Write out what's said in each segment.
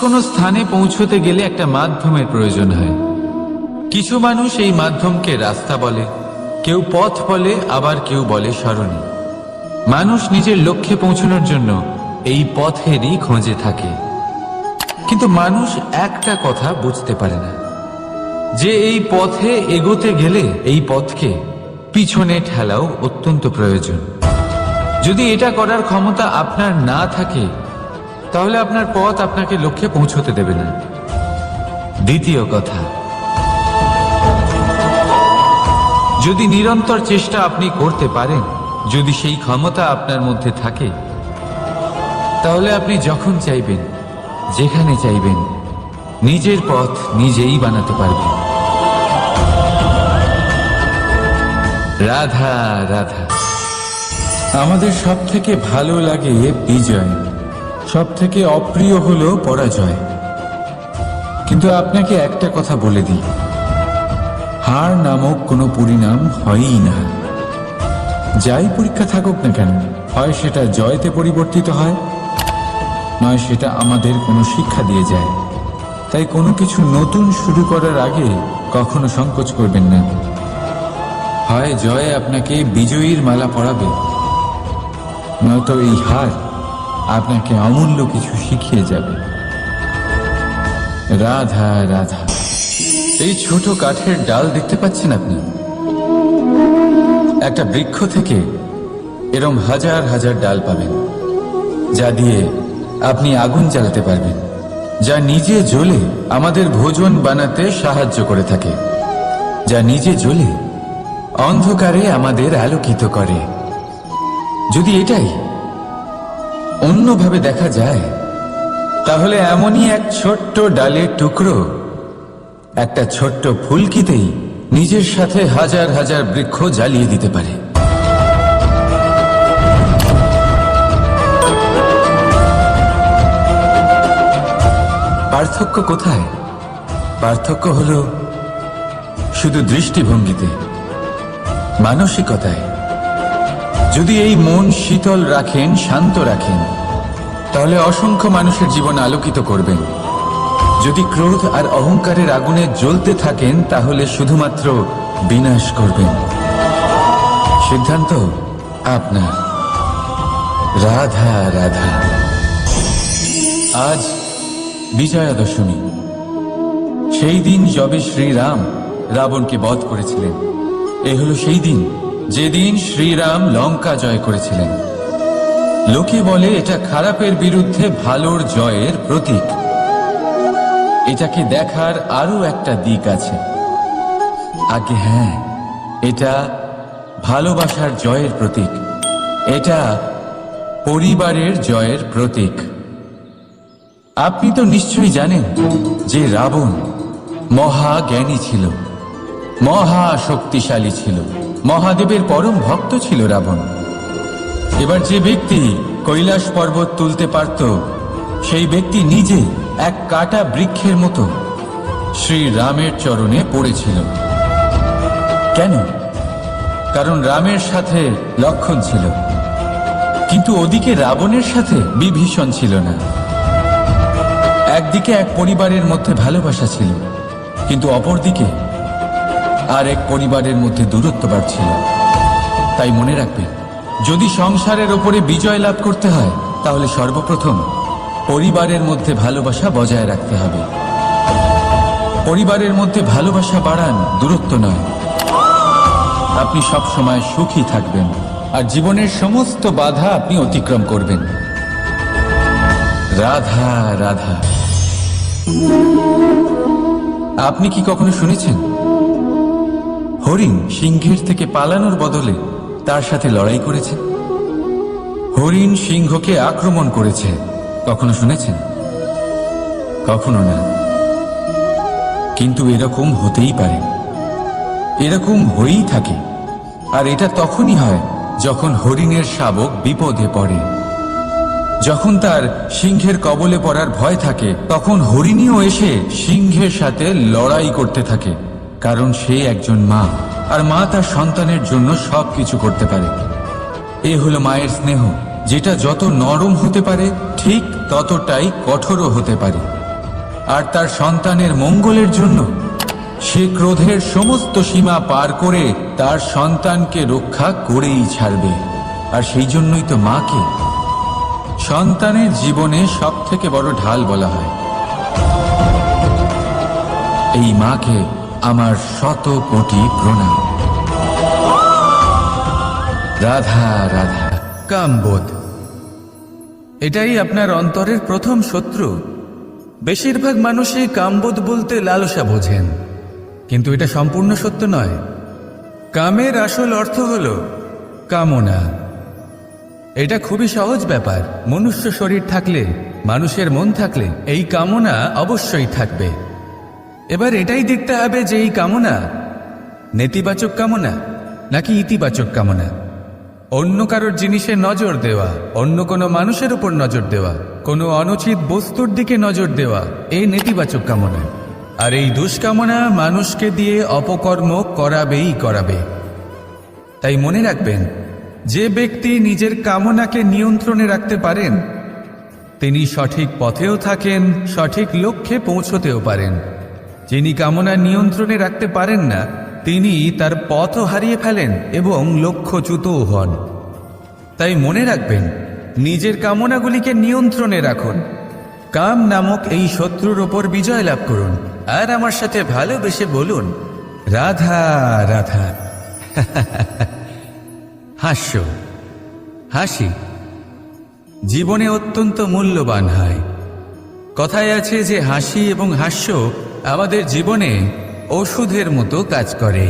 কোনো স্থানে পৌঁছতে গেলে একটা মাধ্যমের প্রয়োজন হয়। কিছু মানুষ এই মাধ্যমকে রাস্তা বলে, কেউ পথ বলে, আবার কেউ বলে সরণি। মানুষ নিজের লক্ষ্যে পৌঁছানোর জন্য এই পথেরই খোঁজে থাকে, কিন্তু মানুষ একটা কথা বুঝতে পারে না, যে এই পথে এগোতে গেলে এই পথকে পিছনে ঠেলাও অত্যন্ত প্রয়োজন। যদি এটা করার ক্ষমতা আপনার না থাকে, তাহলে আপনার পথ আপনাকে লক্ষ্যে পৌঁছতে দেবে না। দ্বিতীয় কথা, যদি নিরন্তর চেষ্টা আপনি করতে পারেন, যদি সেই ক্ষমতা আপনার মধ্যে থাকে, তাহলে আপনি যখন চাইবেন, যেখানে চাইবেন, নিজের পথ নিজেই বানাতে পারবেন। রাধা রাধা। আমাদের সব থেকে ভালো লাগে বিজয়, সব থেকে অপ্রিয় হলো পরাজয়। কিন্তু আপনাকে একটা কথা বলে দিই, হার নামক কোনো পরিণাম হয়ই না। যাই পরীক্ষা থাকুক না কেন, হয় সেটা জয়তে পরিবর্তিত হয়, নয় সেটা আমাদের কোনো শিক্ষা দিয়ে যায়। তাই কোনো কিছু নতুন শুরু করার আগে কখনো সংকোচ করবেন না। হয় জয় আপনাকে বিজয়ীর মালা পরাবে, নয়তো এই হার আপনাকে অমূল্য কিছু শিখিয়ে যাবে। রাধা রাধা। এই ছোট কাঠের ডাল দেখতে পাচ্ছেন আপনি? একটা বৃক্ষ থেকে এরম হাজার হাজার ডাল পাবেন, যা দিয়ে আপনি আগুন জ্বালাতে পারবেন, যা নিজে জ্বলে আমাদের ভোজন বানাতে সাহায্য করে থাকে, যা নিজে জ্বলে অন্ধকারে আমাদের আলোকিত করে। যদি এটাই অন্যভাবে দেখা যায়, তাহলে এমনই এক ছোট্ট ডালের টুকরো একটা ছোট্ট ফুলকিতেই নিজের সাথে হাজার হাজার বৃক্ষ জ্বালিয়ে দিতে পারে। পার্থক্য কোথায়? পার্থক্য হলো শুধু দৃষ্টিভঙ্গিতে, মানসিকতায়। যদি এই মন শীতল রাখেন, শান্ত রাখেন, তাহলে অসংখ্য মানুষের জীবন আলোকিত করবেন। যদি ক্রোধ আর অহংকারের আগুনে জ্বলতে থাকেন, তাহলে শুধুমাত্র বিনাশ করবেন। সিদ্ধান্ত আপনার। রাধা রাধা। আজ বিজয়া দশমী, সেই দিন যবে শ্রীরাম রাবণকে বধ করেছিলেন। এ হলো সেই দিন যেদিন শ্রীরাম লঙ্কা জয় করেছিলেন। লোকে বলে এটা খারাপের বিরুদ্ধে ভালোর জয়ের প্রতীক। এটাকে দেখার আরো একটা দিক আছে। আগে হ্যাঁ, এটা ভালোবাসার জয়ের প্রতীক, এটা পরিবারের জয়ের প্রতীক। আপনি তো নিশ্চয়ই জানেন যে রাবণ মহাজ্ঞানী ছিল, মহা শক্তিশালী ছিল, মহাদেবের পরম ভক্ত ছিল রাবণ। এবার যে ব্যক্তি কৈলাস পর্বত তুলতে পারত, সেই ব্যক্তি নিজে এক কাটা বৃক্ষের মতো শ্রীরামের চরণে পড়েছিল। কেন? কারণ রামের সাথে লক্ষ্মণ ছিল, কিন্তু ওদিকে রাবণের সাথে বিভীষণ ছিল না। একদিকে এক পরিবারের মধ্যে ভালোবাসা ছিল, কিন্তু অপরদিকে আর এক পরিবারের মধ্যে দূরত্ব বাড়ছিল। তাই মনে রাখবেন, যদি সংসারের ওপরে বিজয় লাভ করতে হয়, তাহলে সর্বপ্রথম পরিবারের মধ্যে ভালোবাসা বজায় রাখতে হবে। পরিবারের মধ্যে ভালোবাসা বাড়ান, দূরত্ব নয়। আপনি সব সময় সুখী থাকবেন, আর জীবনের সমস্ত বাধা আপনি অতিক্রম করবেন। রাধা রাধা। আপনি কি কখনো শুনেছেন হরিণ সিংহের থেকে পালানোর বদলে তার সাথে লড়াই করেছে? হরিণ সিংহকে আক্রমণ করেছে, কখনো শুনেছেন? কখনো না। কিন্তু এরকম হতেই পারে, এরকম হয়েই থাকে। আর এটা তখনই হয় যখন হরিণের শাবক বিপদে পড়ে, যখন তার সিংহের কবলে পড়ার ভয় থাকে, তখন হরিণীও এসে সিংহের সাথে লড়াই করতে থাকে। কারণ সে একজন মা, আর মা তার সন্তানের জন্য সবকিছু করতে পারে। এ হলো মায়ের স্নেহ, যেটা যত নরম হতে পারে ঠিক ততটাই কঠোরও হতে পারে। আর তার সন্তানের মঙ্গলের জন্য সে ক্রোধের সমস্ত সীমা পার করে তার সন্তানকে রক্ষা করেই ছাড়বে। আর সেই জন্যই তো মাকে সন্তানের জীবনে সব থেকে বড় ঢাল বলা হয়। এই মাকে আমার শত কোটি প্রণাম। রাধা রাধা। কামবোধ, এটাই আপনার অন্তরের প্রথম শত্রু। বেশিরভাগ মানুষই কামবোধ বলতে লালসা বোঝেন, কিন্তু এটা সম্পূর্ণ সত্য নয়। কামের আসল অর্থ হল কামনা। এটা খুবই সহজ ব্যাপার। মনুষ্য শরীর থাকলে, মানুষের মন থাকলে এই কামনা অবশ্যই থাকবে। এবার এটাই দেখতে হবে যে এই কামনা নেতিবাচক কামনা নাকি ইতিবাচক কামনা। অন্য কারোর জিনিসে নজর দেওয়া, অন্য কোনো মানুষের উপর নজর দেওয়া, কোনো অনুচিত বস্তুর দিকে নজর দেওয়া, এই নেতিবাচক কামনা। আর এই দুষ্কামনা মানুষকে দিয়ে অপকর্ম করাবেই করাবে। তাই মনে রাখবেন, যে ব্যক্তি নিজের কামনাকে নিয়ন্ত্রণে রাখতে পারেন তিনি সঠিক পথেও থাকেন, সঠিক লক্ষ্যে পৌঁছতেও পারেন। যিনি কামনা নিয়ন্ত্রণে রাখতে পারেন না তিনি তার পথও হারিয়ে ফেলেন এবং লক্ষ্যচ্যুতও হন। তাই মনে রাখবেন, নিজের কামনাগুলিকে নিয়ন্ত্রণে রাখুন। কাম নামক এই শত্রুর ওপর বিজয় লাভ করুন। আর আমার সাথে ভালোবেসে বলুন, রাধা রাধা। হাস্য, হাসি জীবনে অত্যন্ত মূল্যবান হয়। কথায় আছে যে হাসি এবং হাস্য আমাদের জীবনে ওষুধের মতো কাজ করে,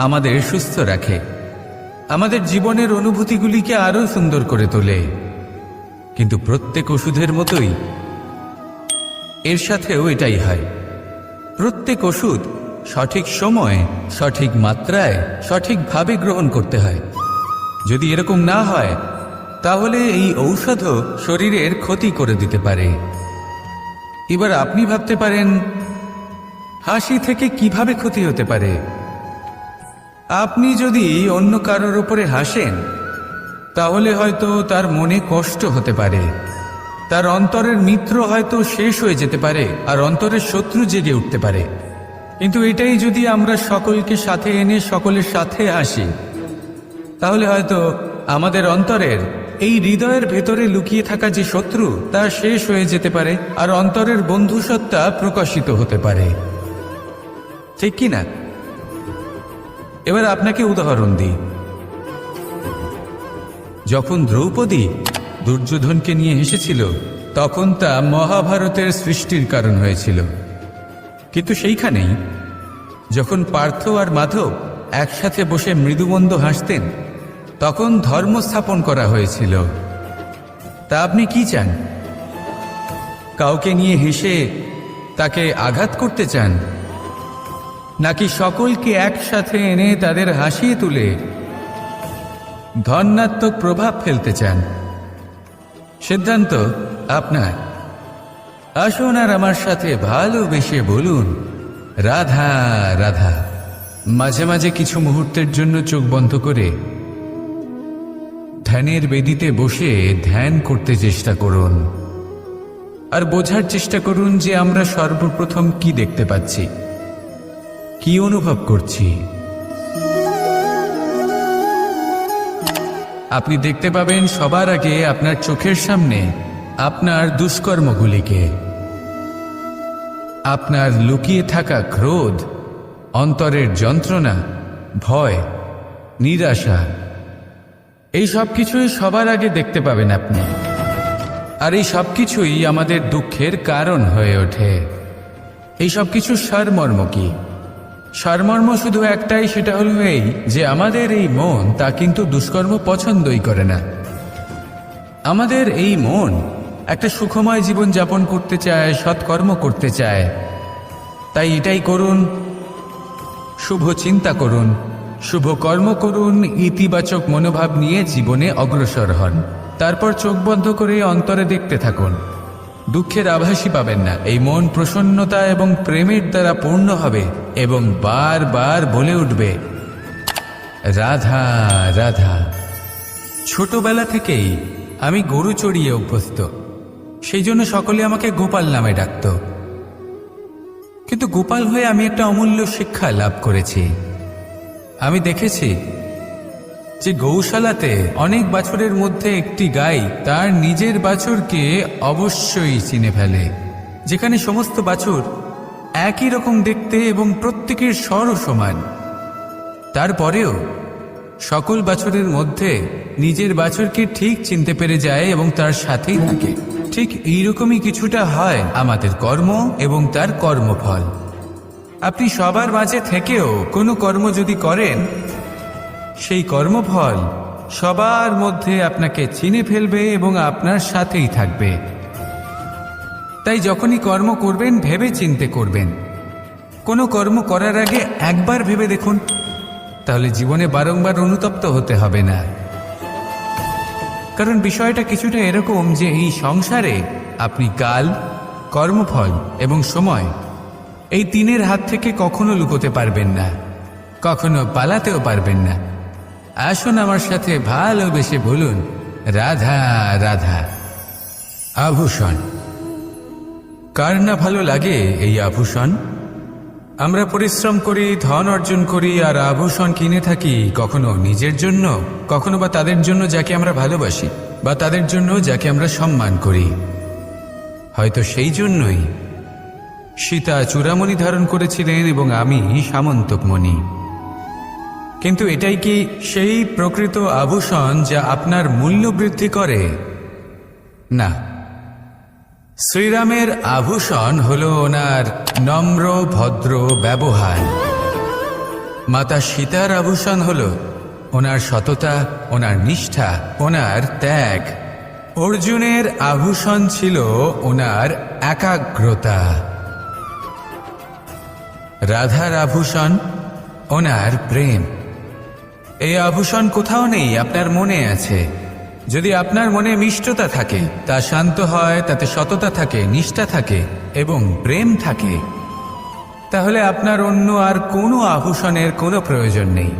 আমাদের সুস্থ রাখে, আমাদের জীবনের অনুভূতিগুলিকে আরো সুন্দর করে তোলে। কিন্তু প্রত্যেক ওষুধের মতোই এর সাথেও এটাই হয়। প্রত্যেক ওষুধ সঠিক সময়ে, সঠিক মাত্রায়, সঠিকভাবে গ্রহণ করতে হয়। যদি এরকম না হয় তাহলে এই ঔষধও শরীরের ক্ষতি করে দিতে পারে। এবার আপনি ভাবতে পারেন, হাসি থেকে কিভাবে ক্ষতি হতে পারে? আপনি যদি অন্য কারোর উপরে হাসেন তাহলে হয়তো তার মনে কষ্ট হতে পারে, তার অন্তরের মিত্র হয়তো শেষ হয়ে যেতে পারে, আর অন্তরের শত্রু জেগে উঠতে পারে। কিন্তু এটাই যদি আমরা সকলকে সাথে এনে সকলের সাথে হাসি, তাহলে হয়তো আমাদের অন্তরের এই হৃদয়ের ভেতরে লুকিয়ে থাকা যে শত্রু তা শেষ হয়ে যেতে পারে, আর অন্তরের বন্ধুসত্তা প্রকাশিত হতে পারে। ঠিক কি না? এবার আপনাকে উদাহরণ দিই। যখন দ্রৌপদী দুর্যোধনকে নিয়ে হেসেছিল তখন তা মহাভারতের সৃষ্টির কারণ হয়েছিল। কিন্তু সেইখানেই যখন পার্থ আর মাধব একসাথে বসে মৃদুমন্দ হাসতেন তখন ধর্ম স্থাপন করা হয়েছিল। তা আপনি কি চান? কাউকে নিয়ে হেসে তাকে আঘাত করতে চান, নাকি সকলকে একসাথে এনে তাদের হাসিয়ে তুলে ধনাত্মক প্রভাব ফেলতে চান? সিদ্ধান্ত আপনার। আসুন আর আমার সাথে ভালোবেসে বলুন, রাধা রাধা। মাঝে মাঝে কিছু মুহূর্তের জন্য চোখ বন্ধ করে ধ্যানের বেদিতে বসে ধ্যান করতে চেষ্টা করুন, আর বোঝার চেষ্টা করুন যে আমরা সর্বপ্রথম কি দেখতে পাচ্ছি, কি অনুভব করছি। আপনি দেখতে পাবেন সবার আগে আপনার চোখের সামনে আপনার দুষ্কর্মগুলিকে, আপনার লুকিয়ে থাকা ক্রোধ, অন্তরের যন্ত্রণা, ভয়, নিরাশা, এই সব কিছুই সবার আগে দেখতে পাবেন আপনি। আর এই সব কিছুই আমাদের দুঃখের কারণ হয়ে ওঠে। এই সব কিছু সারমর্ম কি? সারমর্ম শুধু একটাই, সেটা হলো এই যে আমাদের এই মন তা কিন্তু দুষ্কর্ম পছন্দই করে না। আমাদের এই মন একটা সুখময় জীবন যাপন করতে চায়, সৎকর্ম করতে চায়। তাই এটাই করুন, শুভ চিন্তা করুন, শুভ কর্ম করুন, ইতিবাচক মনোভাব নিয়ে জীবনে অগ্রসর হন। তারপর চোখ বন্ধ করে অন্তরে দেখতে থাকুন। দুঃখের আভাসই পাবেন না। এই মন প্রসন্নতা এবং প্রেমের দ্বারা পূর্ণ হবে এবং বারবার বলে উঠবে, রাধা রাধা। ছোটবেলা থেকেই আমি গরু চড়িয়ে অভ্যস্ত, সেই জন্য সকলে আমাকে গোপাল নামে ডাকত। কিন্তু গোপাল হয়ে আমি একটা অমূল্য শিক্ষা লাভ করেছি। আমি দেখেছি যে গৌশালাতে অনেক বাছুরের মধ্যে একটি গাই তার নিজের বাছুরকে অবশ্যই চিনে ফেলে। যেখানে সমস্ত বাছুর একই রকম দেখতে এবং প্রত্যেকের স্বরও সমান, তারপরেও সকল বাছুরের মধ্যে নিজের বাছুরকে ঠিক চিনতে পেরে যায় এবং তার সাথেই থাকে। ঠিক এইরকমই কিছুটা হয় আমাদের কর্ম এবং তার কর্মফল। আপনি সবার মাঝে থেকেও কোনো কর্ম যদি করেন, সেই কর্মফল সবার মধ্যে আপনাকে চিনে ফেলবে এবং আপনার সাথেই থাকবে। তাই যখনই কর্ম করবেন ভেবে চিন্তে করবেন। কোনো কর্ম করার আগে একবার ভেবে দেখুন, তাহলে জীবনে বারংবার অনুতপ্ত হতে হবে না। কারণ বিষয়টা কিছুটা এরকম যে এই সংসারে আপনি কাল, কর্মফল এবং সময়, এই তিনের হাত থেকে কখনো লুকোতে পারবেন না, কখনো পালাতেও পারবেন না। আসুন আমার সাথে ভালোবেসে বলুন, রাধা রাধা। আভূষণ। কার না ভালো লাগে এই আভূষণ? আমরা পরিশ্রম করি, ধন অর্জন করি আর আভূষণ কিনে থাকি, কখনো নিজের জন্য, কখনো বা তাদের জন্য যাকে আমরা ভালোবাসি, বা তাদের জন্য যাকে আমরা সম্মান করি। হয়তো সেই জন্যই সীতা চূড়ামণি ধারণ করেছিলেন এবং আমি সামন্তকমণি। কিন্তু এটাই কি সেই প্রকৃত আভূষণ যা আপনার মূল্য বৃদ্ধি করে? না। শ্রীরামের আভূষণ হল ওনার নম্র ভদ্র ব্যবহার। মাতা সীতার আভূষণ হল ওনার সততা, ওনার নিষ্ঠা, ওনার ত্যাগ। অর্জুনের আভূষণ ছিল ওনার একাগ্রতা। রাধার আভূষণ ওনার প্রেম। এই আভূষণ কোথাও নেই, আপনার মনে আছে। যদি আপনার মনে মিষ্টতা থাকে, তা শান্ত হয়, তাতে সততা থাকে, নিষ্ঠা থাকে এবং প্রেম থাকে, তাহলে আপনার অন্য আর কোনো আভূষণের কোনো প্রয়োজন নেই।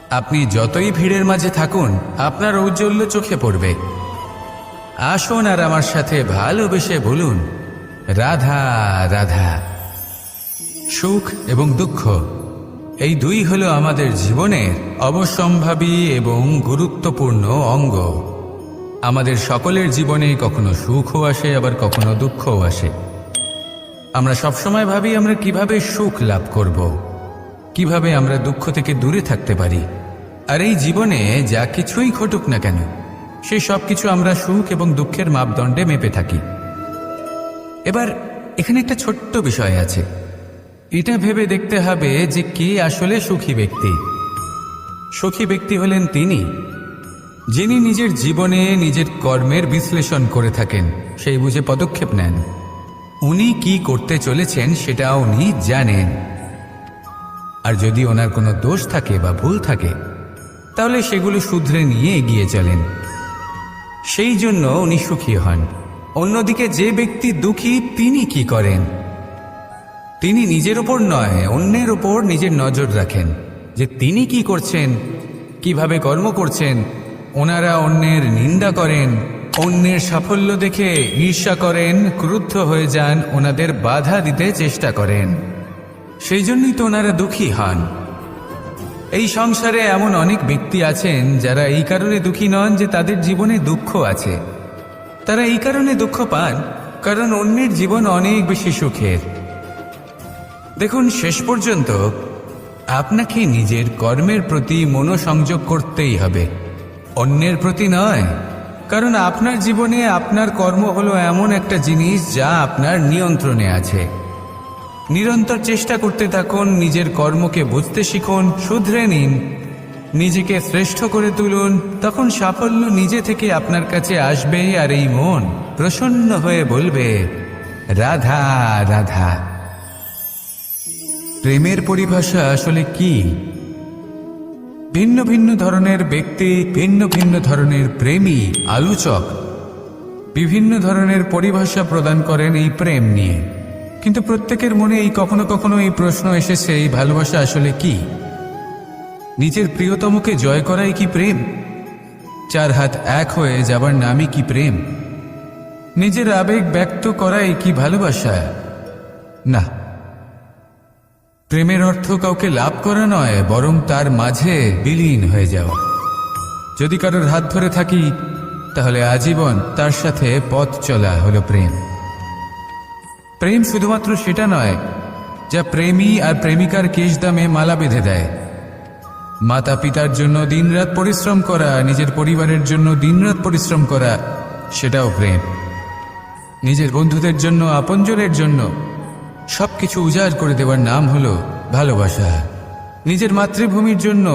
আপনি যতই ভিড়ের মাঝে থাকুন, আপনার ঔজ্জ্বল্য চোখে পড়বে। আসুন আর আমার সাথে ভালোবেসে বলুন, রাধা রাধা। সুখ এবং দুঃখ, এই দুই হলো আমাদের জীবনের অবশ্যম্ভাবী এবং গুরুত্বপূর্ণ অঙ্গ। আমাদের সকলের জীবনে কখনো সুখও আসে, আবার কখনো দুঃখও আসে। আমরা সবসময় ভাবি আমরা কিভাবে সুখ লাভ করব, কিভাবে আমরা দুঃখ থেকে দূরে থাকতে পারি। আর এই জীবনে যা কিছুই ঘটুক না কেন, সেই সব কিছু আমরা সুখ এবং দুঃখের মাপদণ্ডে মেপে থাকি। এবার এখানে একটা ছোট্ট বিষয় আছে। এটা ভেবে দেখতে হবে যে কে আসলে সুখী ব্যক্তি। সুখী ব্যক্তি হলেন তিনি, যিনি নিজের জীবনে নিজের কর্মের বিশ্লেষণ করে থাকেন, সেই বুঝে পদক্ষেপ নেন। উনি কি করতে চলেছেন সেটা উনি জানেন। আর যদি ওনার কোনো দোষ থাকে বা ভুল থাকে, তাহলে সেগুলো শুধরে নিয়ে এগিয়ে চলেন। সেই জন্য উনি সুখী হন। অন্যদিকে যে ব্যক্তি দুঃখী, তিনি কি করেন? তিনি নিজের ওপর নয়, অন্যের ওপর নিজের নজর রাখেন যে তিনি কি করছেন, কিভাবে কর্ম করছেন। ওনারা অন্যের নিন্দা করেন, অন্যের সাফল্য দেখে ঈর্ষা করেন, ক্রুদ্ধ হয়ে যান, ওনাদের বাধা দিতে চেষ্টা করেন। সেই জন্যই তো ওনারা দুঃখী হন। এই সংসারে এমন অনেক ব্যক্তি আছেন যারা এই কারণে দুঃখী নন যে তাদের জীবনে দুঃখ আছে। তারা এই কারণে দুঃখ পান কারণ অন্যের জীবন অনেক বেশি সুখের। দেখুন, শেষ পর্যন্ত আপনাকে নিজের কর্মের প্রতি মনোসংযোগ করতেই হবে, অন্যের প্রতি নয়। কারণ আপনার জীবনে আপনার কর্ম হলো এমন একটা জিনিস যা আপনার নিয়ন্ত্রণে আছে। নিরন্তর চেষ্টা করতে থাকুন, নিজের কর্মকে বুঝতে শিখুন, শুধরে নিন, নিজেকে শ্রেষ্ঠ করে তুলুন। তখন সাফল্য নিজে থেকে আপনার কাছে আসবে আর এই মন প্রসন্ন হয়ে বলবে, রাধা রাধা। প্রেমের পরিভাষা আসলে কি? ভিন্ন ভিন্ন ধরনের ব্যক্তি, ভিন্ন ভিন্ন ধরনের প্রেমী, আলোচক বিভিন্ন ধরনের পরিভাষা প্রদান করেন এই প্রেম নিয়ে। কিন্তু প্রত্যেকের মনে এই কখনো কখনো এই প্রশ্ন এসেছে, এই ভালোবাসা আসলে কি? নিজের প্রিয়তমকে জয় করাই কি প্রেম? চার হাত এক হয়ে যাবার নামই কি প্রেম? নিজের আবেগ ব্যক্ত করাই কি ভালোবাসা? না, প্রেমের অর্থ কাউকে লাভ করা নয়, বরং তার মাঝে বিলীন হয়ে যাওয়া। যদি কারোর হাত ধরে থাকি, তাহলে আজীবন তার সাথে পথ চলা হলো প্রেম। প্রেম শুধুমাত্র সেটা নয় যা প্রেমী আর প্রেমিকার কেশ দামে মালা বেঁধে দেয়। মাতা পিতার জন্য দিনরাত পরিশ্রম করা, নিজের পরিবারের জন্য দিনরাত পরিশ্রম করা, সেটাও প্রেম। নিজের বন্ধুদের জন্য, আপনজনের জন্য সবকিছু উজাড় করে দেওয়ার নাম হলো ভালোবাসা। নিজের মাতৃভূমির জন্য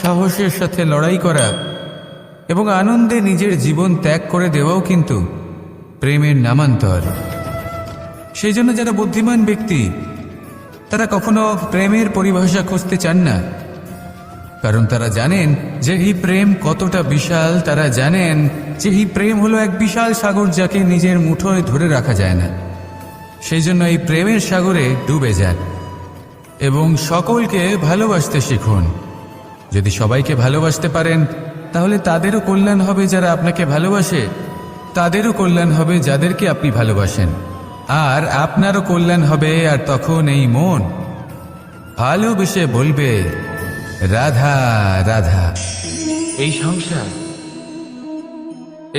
সাহসের সাথে লড়াই করা এবং আনন্দে নিজের জীবন ত্যাগ করে দেওয়াও কিন্তু প্রেমের নামান্তর। সেই জন্য যারা বুদ্ধিমান ব্যক্তি, তারা কখনো প্রেমের পরিভাষা খুঁজতে চান না, কারণ তারা জানেন যে এই প্রেম কতটা বিশাল। তারা জানেন যে এই প্রেম হলো এক বিশাল সাগর, যাকে নিজের মুঠোয় ধরে রাখা যায় না। সেই জন্য এই প্রেমের সাগরে ডুবে যান এবং সকলকে ভালোবাসতে শিখুন। যদি সবাইকে ভালোবাসতে পারেন, তাহলে তাদেরও কল্যাণ হবে যারা আপনাকে ভালোবাসে, তাদেরও কল্যাণ হবে যাদেরকে আপনি ভালোবাসেন, আর আপনারও কল্যাণ হবে। আর তখন এই মন ভালোবেসে বলবে, রাধা রাধা।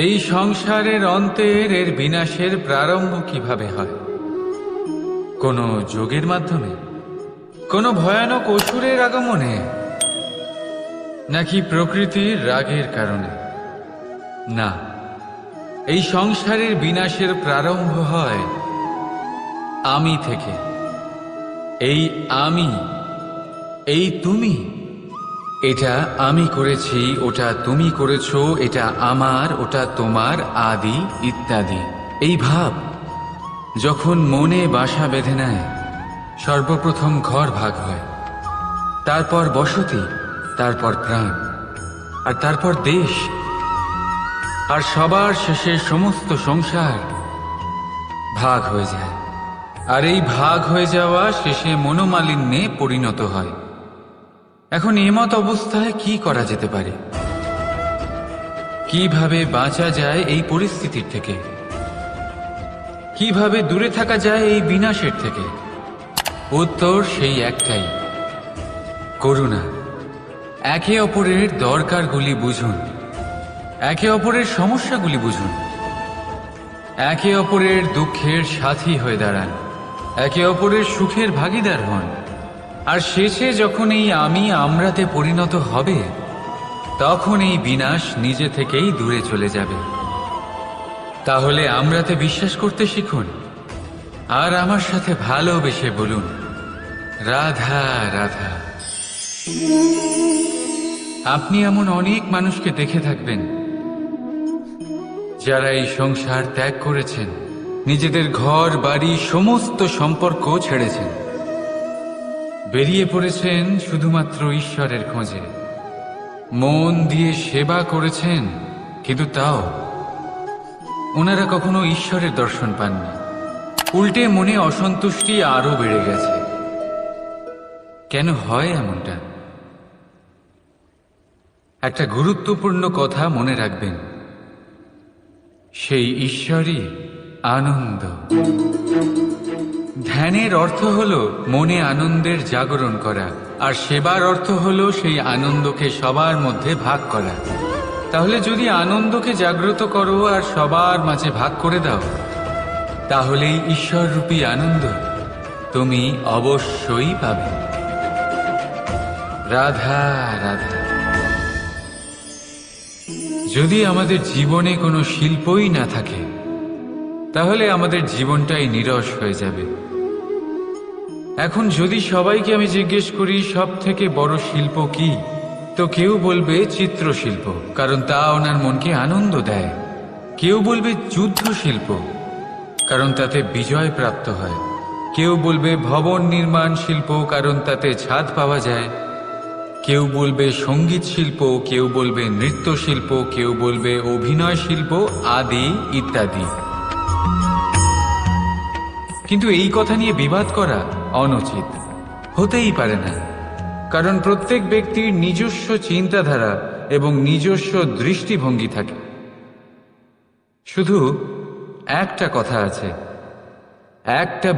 এই সংসারের অন্তের, এর বিনাশের প্রারম্ভ কিভাবে হয়? কোনো যোগের মাধ্যমে? কোনো ভয়ানক অসুরের আগমনে? নাকি প্রকৃতির রাগের কারণে? না, এই সংসারের বিনাশের প্রারম্ভ হয় আমি থেকে। এই আমি, এই তুমি, এটা আমি করেছি, ওটা তুমি করেছো, এটা আমার, ওটা তোমার, আদি ইত্যাদি। এই ভাব যখন মনে বাসা বেঁধে নেয়, সর্বপ্রথম ঘর ভাগ হয়, তারপর বসতি, তারপর প্রাণ, আর তারপর দেশ, আর সবার শেষে সমস্ত সংসার ভাগ হয়ে যায়। আর এই ভাগ হয়ে যাওয়া শেষে মনোমালিন্যে পরিণত হয়। এখন এমত অবস্থায় কি করা যেতে পারে? কিভাবে বাঁচা যায় এই পরিস্থিতির থেকে? কিভাবে দূরে থাকা যায় এই বিনাশের থেকে? উত্তর সেই একটাই, করুণা। একে অপরের দরকারগুলি বুঝুন, একে অপরের সমস্যাগুলি বুঝুন, একে অপরের দুঃখের সাথী হয়ে দাঁড়ান, একে অপরের সুখের ভাগীদার হন। আর শেষে যখন এই আমি আমরাতে পরিণত হবে, তখন এই বিনাশ নিজে থেকেই দূরে চলে যাবে। তাহলে আমরাতে বিশ্বাস করতে শিখুন, আর আমার সাথে ভালোবেসে বলুন, রাধা রাধা। আপনি এমন অনেক মানুষকে দেখে থাকবেন যারা এই সংসার ত্যাগ করেছেন, নিজেদের ঘর বাড়ি সমস্ত সম্পর্ক ছেড়েছেন, বেরিয়ে পড়েছেন শুধুমাত্র ঈশ্বরের খোঁজে। মন দিয়ে সেবা করেছেন, কিন্তু তাও ওনারা কখনো ঈশ্বরের দর্শন পাননি। উল্টে মনে অসন্তুষ্টি আরো বেড়ে গেছে। কেন হয় এমনটা? একটা গুরুত্বপূর্ণ কথা মনে রাখবেন, সেই ঈশ্বরই আনন্দ। ধ্যানের অর্থ হলো মনে আনন্দের জাগরণ করা, আর সেবার অর্থ হলো সেই আনন্দকে সবার মধ্যে ভাগ করা। তাহলে যদি আনন্দকে জাগ্রত করো আর সবার মাঝে ভাগ করে দাও, তাহলেই ঈশ্বররূপী আনন্দ তুমি অবশ্যই পাবে। রাধা রাধা। যদি আমাদের জীবনে কোনো শিল্পই না থাকে, তাহলে আমাদের জীবনটাই নীরস হয়ে যাবে। এখন যদি সবাইকে আমি জিজ্ঞেস করি সব থেকে বড় শিল্প কি, তো কেউ বলবে চিত্রশিল্প, কারণ তা ওনার মনকে আনন্দ দেয়। কেউ বলবে যুদ্ধ শিল্প, কারণ তাতে বিজয় প্রাপ্ত হয়। কেউ বলবে ভবন নির্মাণ শিল্প, কারণ তাতে ছাদ পাওয়া যায়। কেউ বলবে সঙ্গীত শিল্প, কেউ বলবে নৃত্য শিল্প, কেউ বলবে অভিনয় শিল্প, আদি ইত্যাদি। কিন্তু এই কথা নিয়ে বিবাদ করা অনুচিত, হতেই পারে না, কারণ প্রত্যেক ব্যক্তির নিজস্ব চিন্তাধারা এবং নিজস্ব দৃষ্টিভঙ্গি থাকে। শুধু একটা কথা আছে, একটা